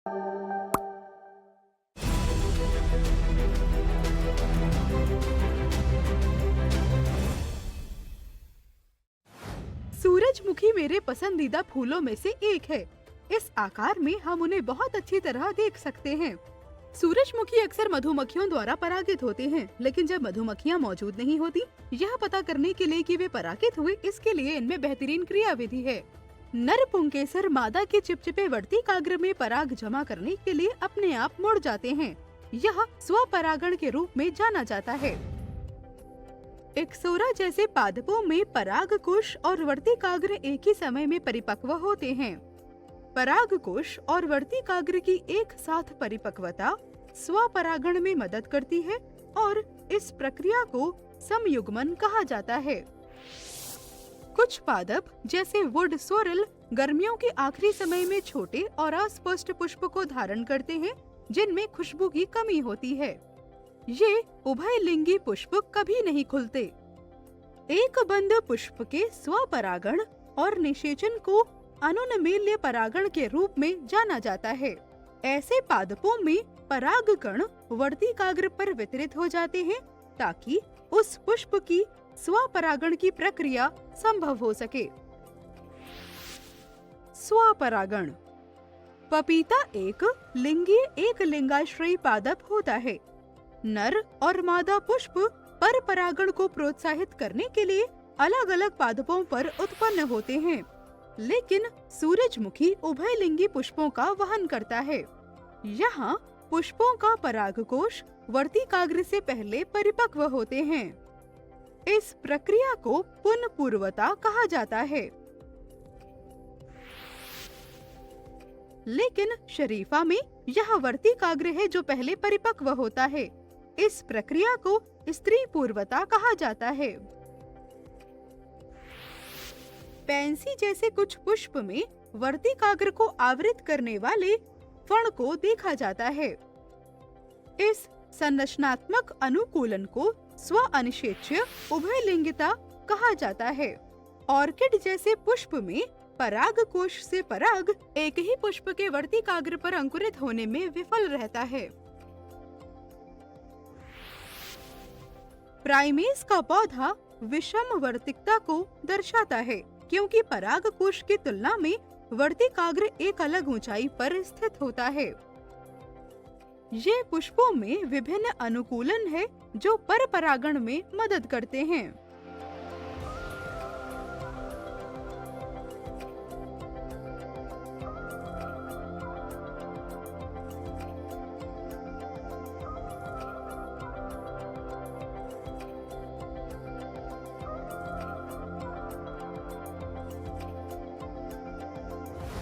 सूरजमुखी मेरे पसंदीदा फूलों में से एक है। इस आकार में हम उन्हें बहुत अच्छी तरह देख सकते हैं। सूरजमुखी अक्सर मधुमक्खियों द्वारा परागित होते हैं, लेकिन जब मधुमक्खियां मौजूद नहीं होती, यह पता करने के लिए कि वे परागित हुए, इसके लिए इनमें बेहतरीन क्रियाविधि है। नर पुंकेसर मादा के चिपचिपे वर्तिकाग्र में पराग जमा करने के लिए अपने आप मुड़ जाते हैं। यह स्वपरागण के रूप में जाना जाता है। एक्सोरा जैसे पादपों में परागकोश और वर्तिकाग्र एक ही समय में परिपक्व होते हैं। परागकोश और वर्तिकाग्र की एक साथ परिपक्वता स्वपरागण में मदद करती है और इस प्रक्रिया को समयुग्मन कहा जाता है। कुछ पादप जैसे वुड सोरेल गर्मियों के आखिरी समय में छोटे और अस्पष्ट पुष्प को धारण करते हैं, जिनमें खुशबू की कमी होती है। ये उभयलिंगी पुष्प कभी नहीं खुलते। एक बंद पुष्प के स्वपरागण और निषेचन को अनुन्मील्य परागण के रूप में जाना जाता है। ऐसे पादपों में परागकण वर्तिकाग्र पर वितरित हो जाते हैं ताकि उस पुष्प की स्वपरागण की प्रक्रिया संभव हो सके। स्वपरागण। पपीता एक लिंगीय एक लिंगाश्रयी पादप होता है। नर और मादा पुष्प पर परागण को प्रोत्साहित करने के लिए अलग अलग पादपों पर उत्पन्न होते हैं, लेकिन सूरजमुखी उभयलिंगी पुष्पों का वहन करता है। यहाँ पुष्पों का परागकोश वर्तिकाग्र से पहले परिपक्व होते हैं। इस प्रक्रिया को पुनपूर्वता कहा जाता है। लेकिन शरीफा में यह वर्तिकाग्र है जो पहले परिपक्व होता है। इस प्रक्रिया को स्त्री पूर्वता कहा जाता है। पैंसी जैसे कुछ पुष्प में वर्तिकाग्र को आवृत करने वाले फण को देखा जाता है। इस संरचनात्मक अनुकूलन को स्वअनिषेच्य उभयलिंगिता कहा जाता है। ऑर्किड जैसे पुष्प में परागकोश से पराग एक ही पुष्प के वर्तिकाग्र पर अंकुरित होने में विफल रहता है। प्राइमेस का पौधा विषम वर्तिकता को दर्शाता है, क्योंकि परागकोश की तुलना में वर्तिकाग्र एक अलग ऊंचाई पर स्थित होता है। ये पुष्पों में विभिन्न अनुकूलन है जो परपरागण में मदद करते हैं।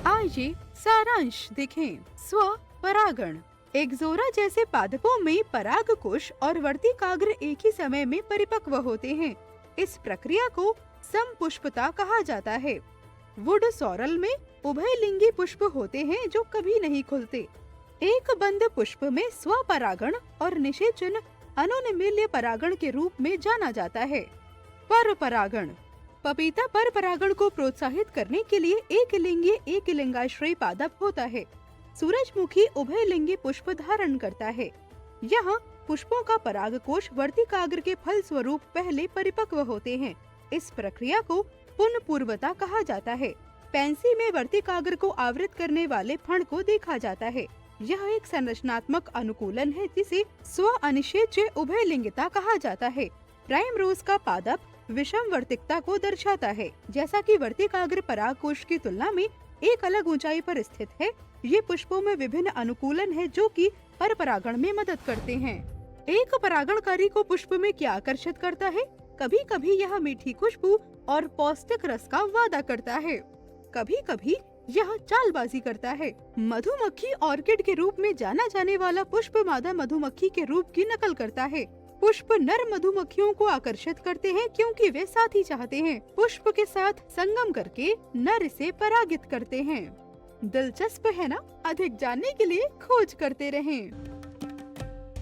आइए सारांश देखें। स्वपरागण। एक्सोरा जैसे पादपों में परागकोश और वर्तिकाग्र एक ही समय में परिपक्व होते हैं। इस प्रक्रिया को समपुष्पता कहा जाता है। वुड सोरल में उभयलिंगी पुष्प होते हैं जो कभी नहीं खुलते। एक बंद पुष्प में स्वपरागण और निषेचन अनुन्मील्य परागण के रूप में जाना जाता है। परपरागण। पपीता पर परागण को प्रोत्साहित करने के लिए एक लिंगीय एक लिंगाश्रयी पादप होता है। सूरजमुखी उभयलिंगी पुष्प धारण करता है। यहाँ पुष्पों का परागकोश वर्तिकाग्र के फल स्वरूप पहले परिपक्व होते हैं। इस प्रक्रिया को पुनपूर्वता कहा जाता है। पैंसी में वर्तिकाग्र को आवृत करने वाले फण को देखा जाता है। यह एक संरचनात्मक अनुकूलन है जिसे स्वअनिषेच्य उभयलिंगिता कहा जाता है। प्राइम रोज का पादप विषम वर्तिकता को दर्शाता है। जैसा कि वर्तिकाग्र परागकोश की तुलना में एक अलग ऊंचाई पर स्थित है, ये पुष्पों में विभिन्न अनुकूलन है जो कि परपरागण में मदद करते हैं। एक परागणकारी को पुष्प में क्या आकर्षित करता है? कभी कभी यह मीठी खुशबू और पौष्टिक रस का वादा करता है, कभी कभी यह चालबाजी करता है। मधुमक्खी ऑर्किड के रूप में जाना जाने वाला पुष्प मादा मधुमक्खी के रूप की नकल करता है। पुष्प नर मधुमक्खियों को आकर्षित करते हैं क्योंकि वे साथी चाहते हैं। पुष्प के साथ संगम करके नर से परागित करते हैं। दिलचस्प है ना? अधिक जानने के लिए खोज करते रहें।